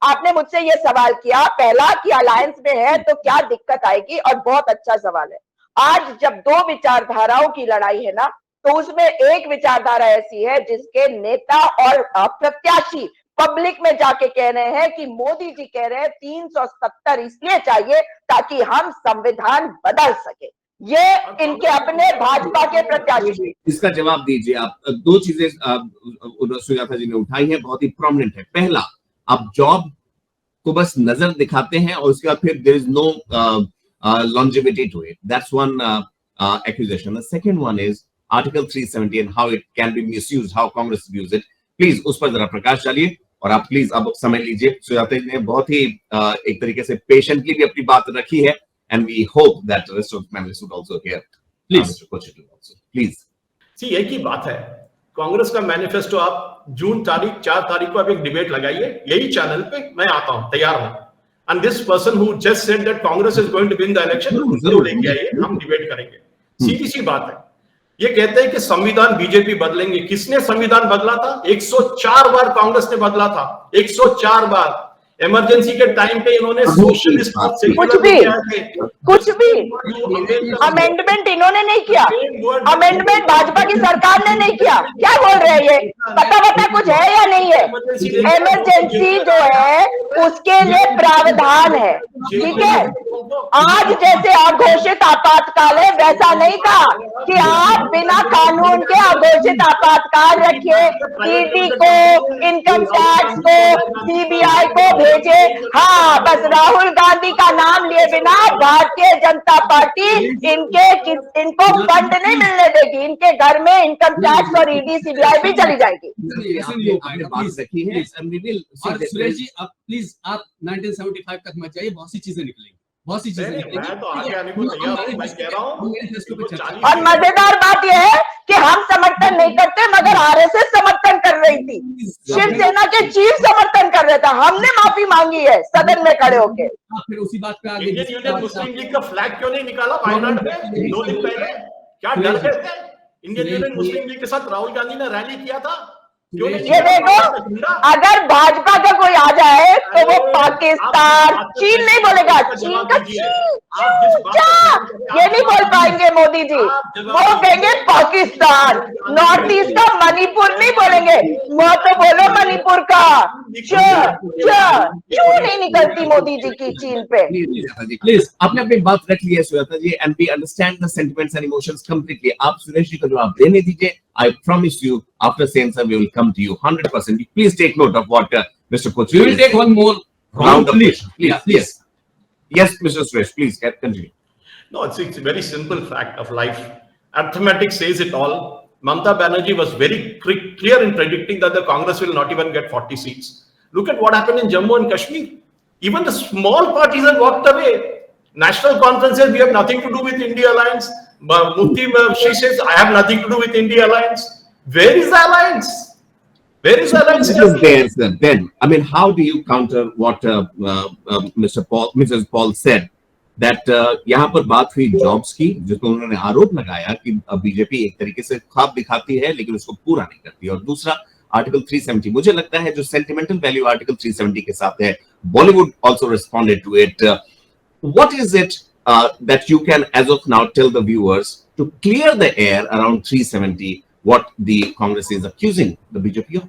आपने मुझसे ये सवाल किया पहला कि अलायंस में है तो क्या दिक्कत आएगी, और बहुत अच्छा सवाल है। आज जब 2 विचारधाराओं की लड़ाई है ना, तो उसमें एक विचारधारा ऐसी है जिसके नेता और प्रत्याशी पब्लिक में जाके कह रहे हैं कि मोदी जी कह रहे हैं 370 इसलिए चाहिए ताकि हम संविधान बदल सके। ये इनके अपने भाजपा के प्रत्याशी। इसका जवाब दीजिए आप। 2 चीजें सुजाता जी ने उठाई है, बहुत ही प्रोमिनेंट है। पहला, आप जॉब को बस नजर दिखाते हैं और उसके बाद फिर there is no longevity to it. That's one accusation. The second one is Article 370 and how it can be misused, how Congress views it. Please उस पर जरा प्रकाश डालिए, और आप प्लीज अब समय लीजिए। सुजाता जी ने बहुत ही एक तरीके से पेशेंटली भी अपनी बात रखी है, and we hope that the rest of the members would also hear. Please, Mr. Kochitl also. Please. See, एक ही बात है, कांग्रेस का मैनिफेस्टो आप जून 4 तारीख को आप एक डिबेट लगाइए यही चैनल पे, मैं आता हूं, तैयार हूं। And this person who just said that Congress is going to win the election, जरूर लेके आइए, हम डिबेट करेंगे। सीधी सी बात है, ये कहते हैं कि संविधान बीजेपी बदलेंगे। किसने संविधान बदला था? 104 बार कांग्रेस ने बदला था, 104 बार। इमरजेंसी के टाइम पे इन्होंने सोशलिस्ट और कुछ भी अमेंडमेंट इन्होंने नहीं किया, अमेंडमेंट भाजपा की सरकार ने नहीं किया। क्या बोल रहे हैं ये? पता कुछ है या नहीं है? इमरजेंसी जो है उसके लिए प्रावधान है, ठीक है। आज जैसे अघोषित आपातकाल है, वैसा नहीं था कि आप बिना कानून के अघोषित आपातकाल रखिए, ईडी को, इनकम टैक्स को, सीबीआई को भेजे। हाँ, बस राहुल गांधी का नाम लिए बिना भारतीय जनता पार्टी इनको फंड नहीं मिलने देगी। इनके घर में इनकम टैक्स और ईडी सीबीआई भी चली जाएगी। सुरेश जी, आप प्लीज, आप 1975 तक मत जाइए, बहुत सी चीजें निकलेंगी, बहुत सी चीजें निकलेंगी। मैं तो आगे आने को तैयार हूं, मैं कह रहा हूं। और मजेदार बात यह है कि हम समर्थन नहीं करते, मगर आरएसएस समर्थन कर रही थी, शिवसेना के चीफ समर्थन कर रहे थे। हमने माफी मांगी है सदन में खड़े होके। फिर उसी बात पे आगे इंडियन यूनियन मुस्लिम लीग का फ्लैग क्यों नहीं निकाला वायनाड में 2 दिन पहले? क्या डर गए थे? इंडियन यूनियन मुस्लिम लीग के साथ राहुल गांधी ने रैली किया था। ये देखो, अगर भाजपा का कोई आ जाए तो वो पाकिस्तान, चीन नहीं बोलेगा, चीन का ये नहीं बोल पाएंगे मोदी जी। वो कहेंगे पाकिस्तान, नॉर्थ ईस्ट का मणिपुर नहीं बोलेंगे, वो तो बोलो मणिपुर का। क्यों नहीं निकलती मोदी जी की चीन पे? प्लीज, आपने अपनी बात रख ली है Sujata ji, and we understand the sentiments and emotions completely. आप सुरेश जी को जवाब देने दीजिए। I promise you, after saying sir, we will come to you 100%. Please take note of what Mr. Koch. We will take one more round, please. Yes, Mr. Suresh, please continue. No, it's a very simple fact of life. Arithmetic says it all. Mamata Banerjee was very clear in predicting that the Congress will not even get 40 seats. Look at what happened in Jammu and Kashmir. Even the small parties have walked away. National conferences, we have nothing to do with India Alliance. Mufti, she says, I have nothing to do with India Alliance. Where is the alliance? Where is the alliance? Then, I mean, how do you counter what Mrs. Paul said? That यहाँ पर बात हुई jobs की, जिसको उन्होंने आरोप लगाया कि बीजेपी एक तरीके से ख्वाब दिखाती है लेकिन उसको पूरा नहीं करती। और दूसरा, आर्टिकल 370, मुझे लगता है जो सेंटिमेंटल वैल्यू आर्टिकल 370 के साथ है, Bollywood also responded to it. What is it that you can, as of now, tell the viewers to clear the air around 370, what the Congress is accusing the BJP of?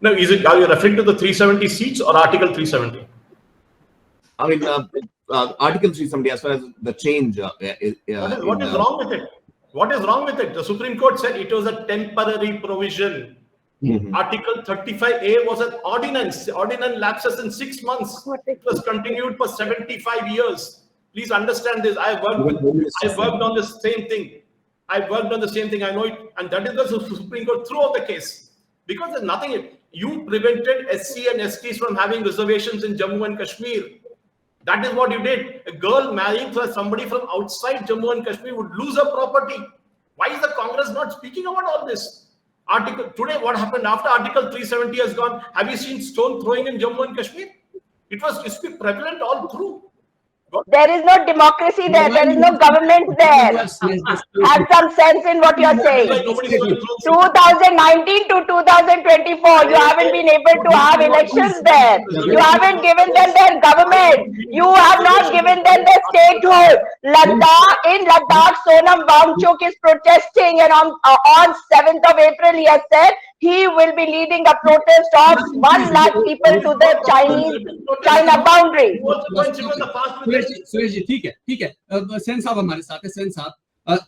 No, are you referring to the 370 seats or Article 370? I mean, Article 370, as far as the change. What is wrong with it? What is wrong with it? The Supreme Court said it was a temporary provision. Article 35A was an ordinance. The ordinance lapses in 6 months. It was continued for 75 years. Please understand this. I worked on the same thing. I know it. And that is the Supreme Court threw out the case. Because there's nothing. You prevented SC and STs from having reservations in Jammu and Kashmir. That is what you did. A girl marrying for somebody from outside Jammu and Kashmir would lose her property. Why is the Congress not speaking about all this? Today, what happened after Article 370 has gone? Have you seen stone throwing in Jammu and Kashmir? It's been prevalent all through. There is no democracy there. There is no government there. Have some sense in what you are saying. 2019 to 2024, you haven't been able to have elections there. You haven't given them their government. You have not given them their statehood. In Ladakh, Sonam Wangchuk is protesting, and on 7th of April, he has said he will be leading a protest of 1 lakh people to the China boundary. Suresh ji, ठीक है। सेन साहब हमारे साथ है। सेन साहब,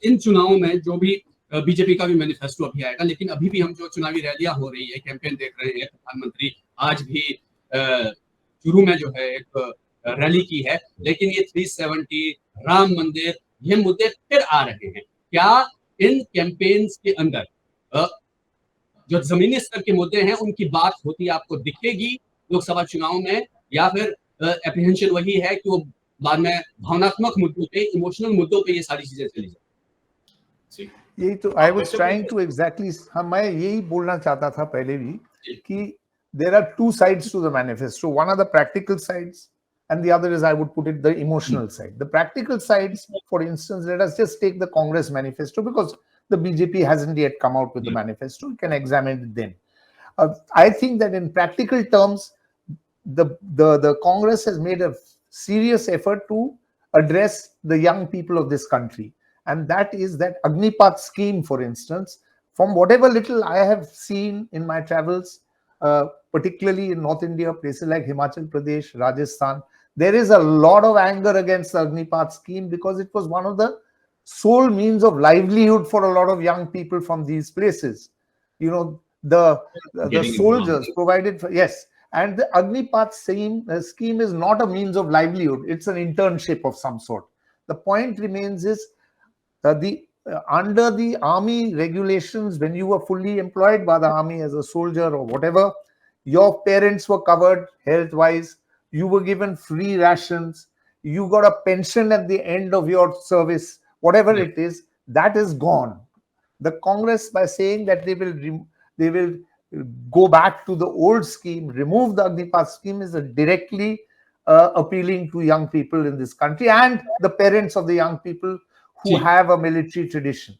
इन चुनावों में जो भी बीजेपी का भी मैनिफेस्टो अभी आएगा, लेकिन अभी भी हम जो चुनावी रैलियां हो रही है, कैंपेन देख रहे हैं, प्रधानमंत्री आज भी चुरू में जो है एक रैली की है, लेकिन ये 370, राम मंदिर, ये मुद्दे फिर आ रहे हैं। क्या इन कैंपेन्स के अंदर जो जमीनी स्तर के मुद्दे हैं उनकी बात होती आपको दिखेगी लोकसभा चुनाव में, या फिर एप्रीहेंशन वही है कि वो बाद में भावनात्मक मुद्दों पे, इमोशनल मुद्दों पे ये सारी चीजें चली जाए? यही तो I was trying to exactly, मैं यही बोलना चाहता था पहले भी कि there are two sides to the manifesto. One are the practical sides, and the other is, I would put it, the emotional side. The practical sides, for instance, let us just take the Congress manifesto, because the BJP hasn't yet come out with the manifesto. You can examine it then. I think that in practical terms, the Congress has made a serious effort to address the young people of this country, and that is that Agnipath scheme, for instance. From whatever little I have seen in my travels, particularly in North India, places like Himachal Pradesh, Rajasthan, there is a lot of anger against the Agnipath scheme because it was one of the sole means of livelihood for a lot of young people from these places. You know, the Getting soldiers involved. provided for, yes, and the Agnipath scheme is not a means of livelihood, it's an internship of some sort. The point remains is under the army regulations, when you were fully employed by the army as a soldier or whatever, your parents were covered health wise, you were given free rations, you got a pension at the end of your service, whatever it is, that is gone. The Congress, by saying that they will go back to the old scheme, remove the Agnipath scheme, is directly appealing to young people in this country and the parents of the young people who have a military tradition.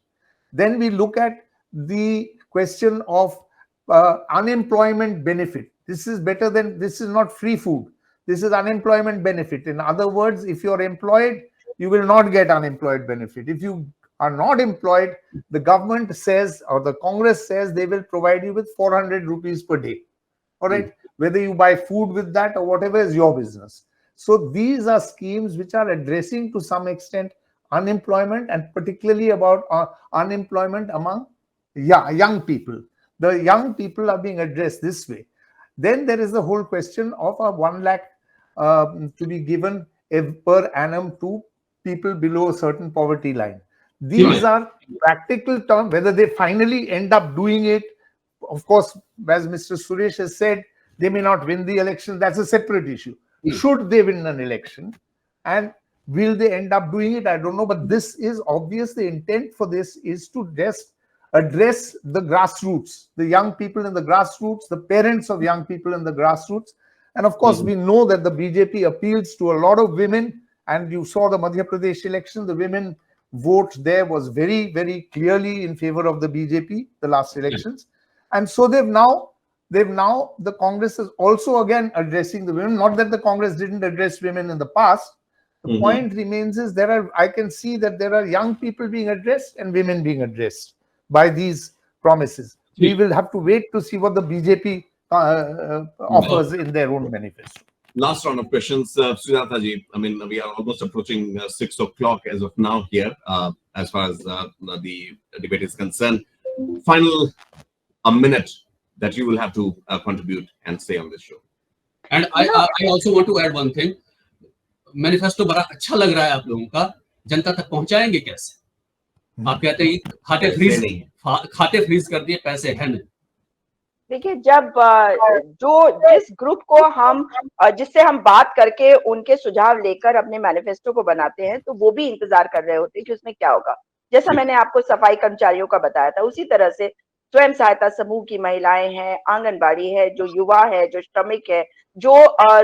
Then we look at the question of unemployment benefit. This is better than, this is not free food. This is unemployment benefit. In other words, if you're employed, you will not get unemployment benefit. If you are not employed, the government says, or the Congress says, they will provide you with 400 rupees per day. All right. Whether you buy food with that or whatever is your business. So these are schemes which are addressing to some extent unemployment, and particularly about unemployment among young people. The young people are being addressed this way. Then there is the whole question of a 1 lakh to be given per annum to people below a certain poverty line. These are practical terms. Whether they finally end up doing it, of course, as Mr. Suresh has said, they may not win the election. That's a separate issue. Should they win an election, and will they end up doing it? I don't know. But this is obvious. The intent for this is to just address the grassroots, the young people in the grassroots, the parents of young people in the grassroots. And of course, we know that the BJP appeals to a lot of women. And you saw the Madhya Pradesh election, the women vote there was very, very clearly in favor of the BJP, the last elections. And so they've now, the Congress is also again addressing the women. Not that the Congress didn't address women in the past. The point remains is I can see that there are young people being addressed and women being addressed by these promises. We will have to wait to see what the BJP offers in their own manifesto. Last round of questions, Sujata ji. I mean, we are almost approaching 6 o'clock as of now here, as far as the debate is concerned. Final a minute that you will have to contribute and say on this show. And I also want to add one thing. Manifesto बड़ा अच्छा लग रहा है आप लोगों का, जनता तक पहुंचाएंगे कैसे? आप कहते हैं खाते फ्रीज कर दिए, पैसे है नहीं। देखिए, जब जिस ग्रुप को हम जिससे हम बात करके उनके सुझाव लेकर अपने मैनिफेस्टो को बनाते हैं, तो वो भी इंतजार कर रहे होते हैं कि उसमें क्या होगा। जैसा मैंने आपको सफाई कर्मचारियों का बताया था, उसी तरह से स्वयं सहायता समूह की महिलाएं हैं, आंगनबाड़ी है, जो युवा है, जो श्रमिक है, जो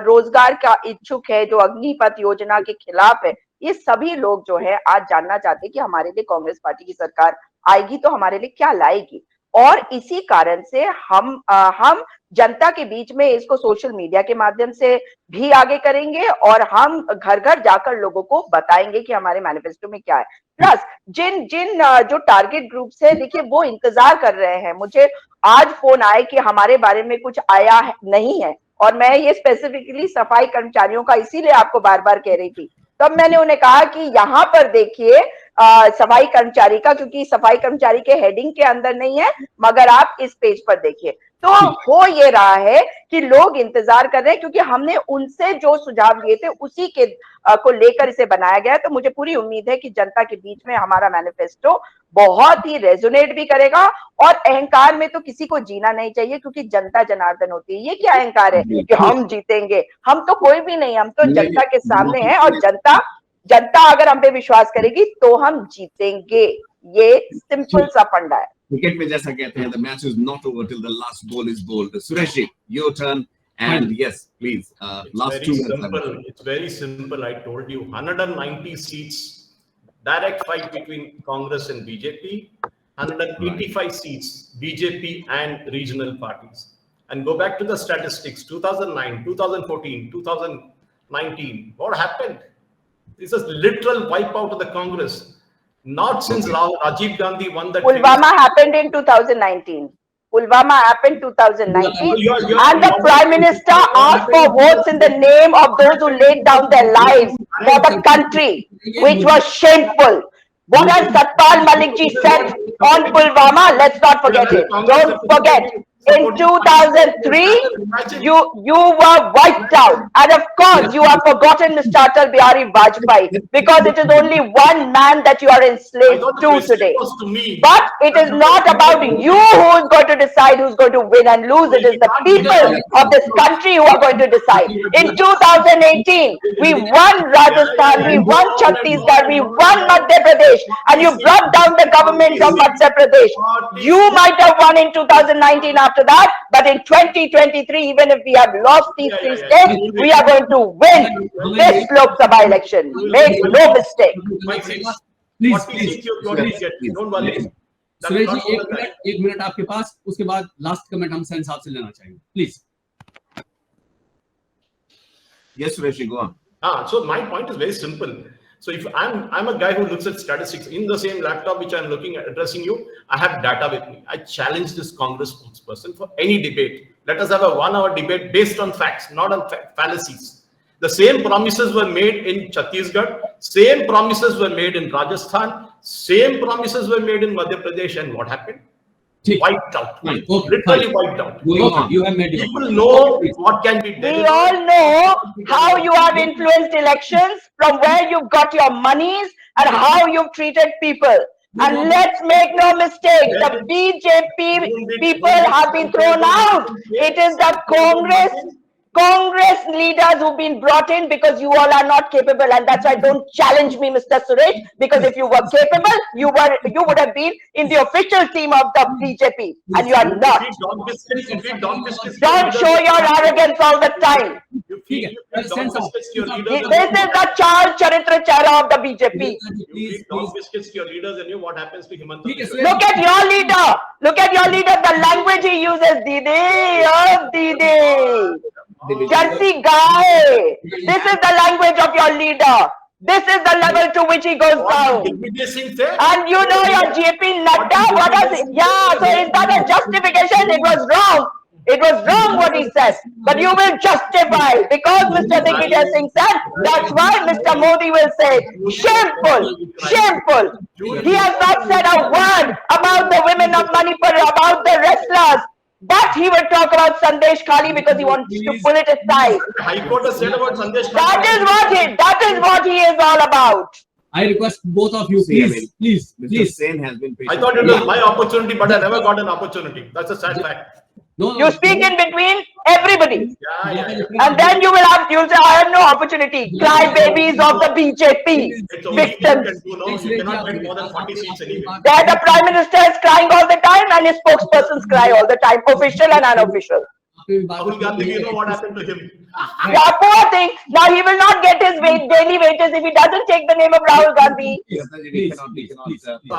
रोजगार का इच्छुक है, जो अग्निपथ योजना के खिलाफ है, ये सभी लोग जो है आज जानना चाहते हैं कि हमारे लिए कांग्रेस पार्टी की सरकार आएगी तो हमारे लिए क्या लाएगी। और इसी कारण से हम जनता के बीच में इसको सोशल मीडिया के माध्यम से भी आगे करेंगे और हम घर घर जाकर लोगों को बताएंगे कि हमारे मैनिफेस्टो में क्या है। प्लस जिन जो टारगेट ग्रुप्स है, देखिए वो इंतजार कर रहे हैं। मुझे आज फोन आए कि हमारे बारे में कुछ आया नहीं है, और मैं ये स्पेसिफिकली सफाई कर्मचारियों का इसीलिए आपको बार बार कह रही थी। तब मैंने उन्हें कहा कि यहाँ पर देखिए सफाई कर्मचारी का, क्योंकि सफाई कर्मचारी के हेडिंग के अंदर नहीं है, मगर आप इस पेज पर देखिए। तो हो ये रहा है कि लोग इंतजार कर रहे हैं, क्योंकि हमने उनसे जो सुझाव लिए थे उसी के को लेकर इसे बनाया गया है। तो मुझे पूरी उम्मीद है कि जनता के बीच में हमारा मैनिफेस्टो बहुत ही रेजोनेट भी करेगा। और अहंकार में तो किसी को जीना नहीं चाहिए, क्योंकि जनता जनार्दन होती है। ये क्या अहंकार है कि हम जीतेंगे? हम तो कोई भी नहीं, हम तो जनता के सामने हैं, और जनता अगर हम पे विश्वास करेगी तो हम जीतेंगे। ये सिंपल सा फंडा है। क्रिकेट में जैसा कहते हैं, the match is not over till the last ball is bowled. Suresh ji, your turn, and yes, please, last 2 minutes. It's very simple. I told you, 190 seats, direct fight between Congress and BJP, 185 seats, BJP and regional parties. and go back to the statistics, 2009, 2014, 2019, what happened? This is literal wipeout of the Congress. Not since Rajiv Gandhi won that. Pulwama happened in 2019. Pulwama happened 2019, and the Prime Minister asked for votes in the name of those who laid down their lives for the country, which was shameful. What has Satpal Malik ji said on Pulwama? Let's not forget it. Don't forget. In 2003, you were wiped out. And of course, you have forgotten Mr. Atal Bihari Vajpayee, because it is only one man that you are enslaved to today. But it is not about you who is going to decide who's going to win and lose. It is the people of this country who are going to decide. In 2018, we won Rajasthan, we won Chhattisgarh, we won Madhya Pradesh, and you brought down the government of Madhya Pradesh. You might have won in 2019 after that, but in 2023, even if we have lost these three states, we are going to win this Lok Sabha election. Make no mistake. Please Suresh ji एक minute आपके पास, उसके बाद last comment हम सेन साहब से लेना चाहेंगे, please. Yes, Suresh, go on. So my point is very simple. So if I'm a guy who looks at statistics in the same laptop which I'm looking at addressing you, I have data with me. I challenge this Congress spokesperson for any debate. Let us have a 1-hour debate based on facts, not on fallacies. The same promises were made in Chhattisgarh, same promises were made in Rajasthan, same promises were made in Madhya Pradesh, and what happened? Wiped out. Literally wiped out. You have made people know what can be done. We all know how you have influenced elections, from where you've got your monies, and how you've treated people. And let's make no mistake, the BJP people have been thrown out. It is the Congress leaders who've been brought in because you all are not capable, and that's why don't challenge me, Mr. Suresh, because if you were capable, you would have been in the official team of the BJP, and you are not. Don't show your arrogance all the time. This is the Char Charitra Chara of the BJP. You feed biscuits to your leaders, and you what happens to Himanta? Look at your leader. Look at your leader. The language he uses, Didi, oh Didi. Jersey guy. This is the language of your leader. This is the level to which he goes down. And you know your JP Nadda, what does it? Yeah, so is that a justification? It was wrong. It was wrong what he said. But you will justify, because Mr. Digvijay Singh said, that's why Mr. Modi will say, shameful, shameful. He has not said a word about the women of Manipur, about the wrestlers. But he will talk about Sandesh Khali because he wants to pull it aside. High Court has said about Sandesh Khali. That is what he is all about. I request both of you, please. Mr. Sen has been patient. I thought it was my opportunity, but I never got an opportunity. That's a sad fact. You speak in between everybody. Yeah. And then you'll say, I have no opportunity. Cry babies of the BJP. Victims. You cannot get more than 40 seats anyway. There the Prime Minister is crying all the time, and his spokespersons cry all the time, official and unofficial. Rahul Gandhi, you know what happened to him? Yeah, poor thing. Now he will not get his daily wages if he doesn't take the name of Rahul Gandhi.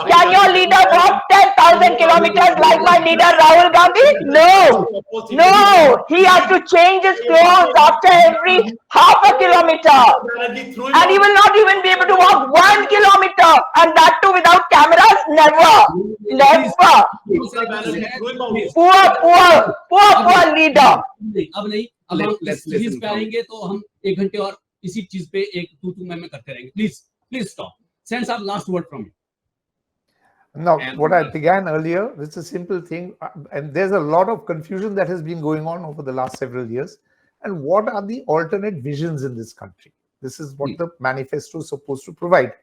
Can your leader walk 10,000 kilometers like my leader Rahul Gandhi? No. He has to change his clothes after every half a kilometer. And he will not even be able to walk 1 kilometer. And that too without cameras? Never. Poor leader. अब नहीं, अब हम इस चीज पे आएंगे तो हम 1 घंटे और इसी चीज पे एक तू मैं करते रहेंगे. Please stop. Sen Saab, last word from you. Now, what I began earlier, it's a simple thing, and there's a lot of confusion that has been going on over the last several years. And what are the alternate visions in this country? This is what the manifesto is supposed to provide.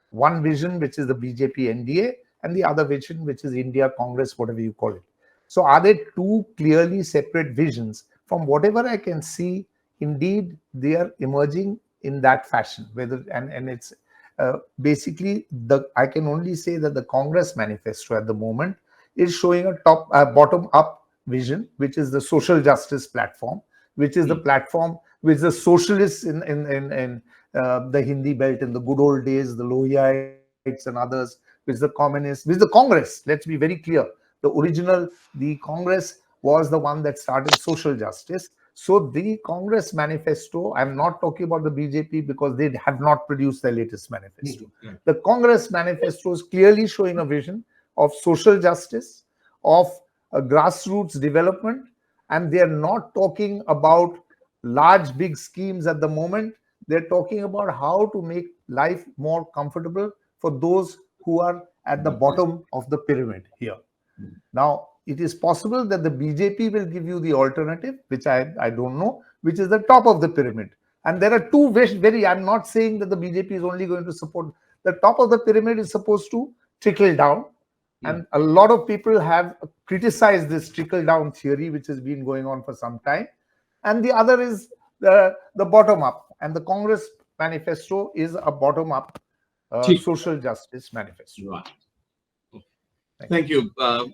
One vision, which is the BJP NDA, and the other vision, which is India Congress, whatever you call it. So are there two clearly separate visions? From whatever I can see, indeed, they are emerging in that fashion. And it's basically, I can only say that the Congress manifesto at the moment is showing a bottom-up vision, which is the social justice platform, which is the platform which the socialists in the Hindi belt in the good old days, the Lohiites and others, which the communists, which the Congress, let's be very clear, the Congress was the one that started social justice. So the Congress manifesto, I'm not talking about the BJP because they have not produced their latest manifesto. The Congress manifesto is clearly showing a vision of social justice, of grassroots development, and they are not talking about large, big schemes at the moment. They're talking about how to make life more comfortable for those who are at the bottom of the pyramid here. Now, it is possible that the BJP will give you the alternative, which I don't know, which is the top of the pyramid. And there are two I'm not saying that the BJP is only going to support. The top of the pyramid is supposed to trickle down. And a lot of people have criticized this trickle down theory, which has been going on for some time. And the other is the bottom up. And the Congress manifesto is a bottom up social justice manifesto. Right. Thank you.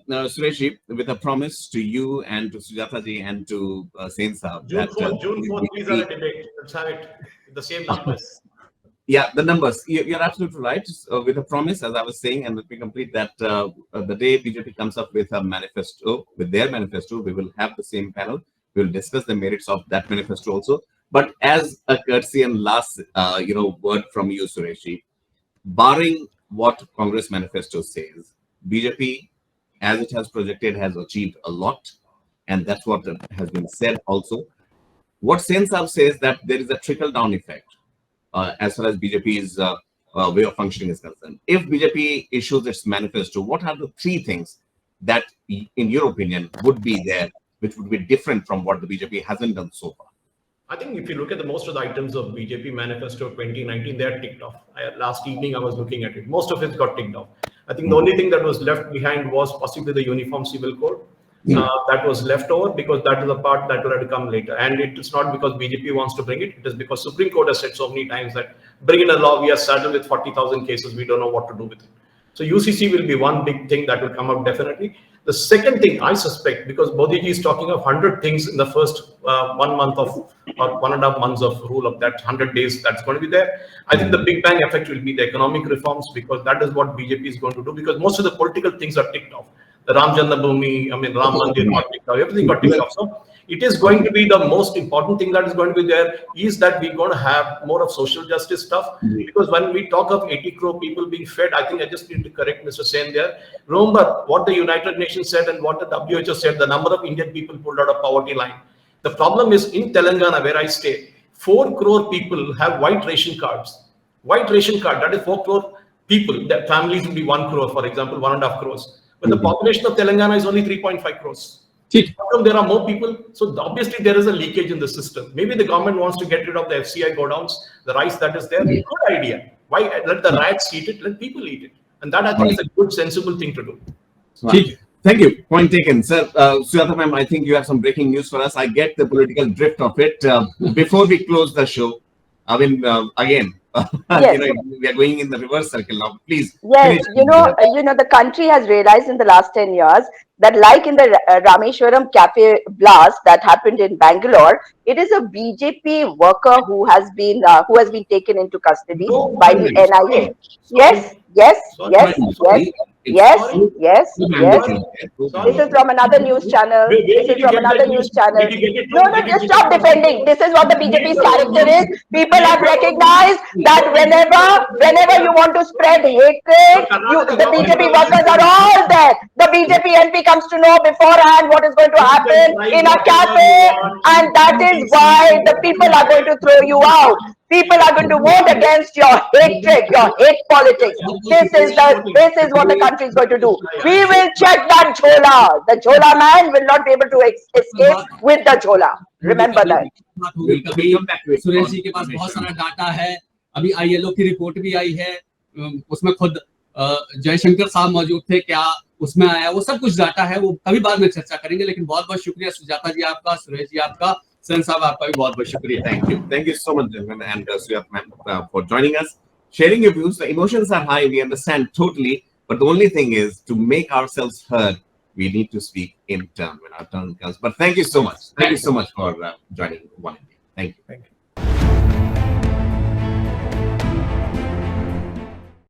Sureshji, with a promise to you and to Sujata ji and to Sen Saab. June 4th, please have a debate. Let's have it with the same numbers. Yeah, the numbers. You're absolutely right. With a promise, as I was saying, and let me complete that. The day BJP comes up with a manifesto, with their manifesto, we will have the same panel. We will discuss the merits of that manifesto also. But as a courtesy and last, word from you, Sureshji, barring what Congress manifesto says, BJP, as it has projected, has achieved a lot, and that's what has been said also. What Sen Saab says that there is a trickle-down effect as far as BJP's way of functioning is concerned. If BJP issues its manifesto, what are the three things that, in your opinion, would be there, which would be different from what the BJP hasn't done so far? I think if you look at most of the items of BJP manifesto 2019, they are ticked off. Last evening, I was looking at it. Most of it got ticked off. I think the only thing that was left behind was possibly the Uniform Civil Code. That was left over because that is a part that will have to come later. And it's not because BJP wants to bring it. It is because Supreme Court has said so many times that bring in a law, we are saddled with 40,000 cases. We don't know what to do with it. So UCC will be one big thing that will come up definitely. The second thing I suspect, because Modi ji is talking of 100 things in the first 1 month of or 1.5 months of rule of that 100 days that's going to be there. I think the big bang effect will be the economic reforms, because that is what BJP is going to do, because most of the political things are ticked off. The Ram Janmabhoomi, Ram Mandir got ticked off, everything got ticked off. So it is going to be the most important thing that is going to be there is that we're going to have more of social justice stuff. Because when we talk of 80 crore people being fed, I think I just need to correct Mr. Sen there. Remember what the United Nations said and what the WHO said, the number of Indian people pulled out of poverty line. The problem is in Telangana, where I stay, 4 crore people have white ration cards. White ration card, that is 4 crore people. That families will be 1 crore, for example, 1.5 crores. But the population of Telangana is only 3.5 crores. There are more people, so obviously there is a leakage in the system. Maybe the government wants to get rid of the FCI go downs, the rice that is there. Good idea. Why let the rats eat it? Let people eat it, and that I think is a good, sensible thing to do. Thank you. Point taken, sir. Sujata ma'am, I think you have some breaking news for us. I get the political drift of it. Before we close the show, I mean, again. Yes. We are going in the reverse circle now. Please. Yes, the country has realized in the last 10 years that, like in the Rameshwaram cafe blast that happened in Bangalore, it is a BJP worker who has been taken into custody by the NIA. Yes. This is from another news channel. No, just stop defending. This is what the BJP's character is. People have recognized that whenever you want to spread hatred, the BJP workers are all there. The BJP MP comes to know beforehand what is going to happen in a cafe, and that is why the people are going to throw you out. People are going to vote against your hatred, your hate politics. This is what the country is going to do. We will check that Jhola. The Jhola man will not be able to escape with the Jhola. Remember that. Suresh ji के पास बहुत सारा data है. अभी ILO की report भी आई है. उसमें खुद जयशंकर साहब मौजूद थे. क्या उसमें आया? वो सब कुछ डाटा है. वो कभी बाद में चर्चा करेंगे. लेकिन बहुत-बहुत शुक्रिया सुजाता जी आपका, सुरेश जी आपका, Sen Saab आपका भी बहुत-बहुत शुक्रिया. Thank you so much, gentlemen, and Sujata ma'am, for joining us, sharing your views. The emotions are high. We understand totally, but the only thing is to make ourselves heard. We need to speak in turn when our turn comes. But thank you so much. Thank you so much for joining One India. Thank you.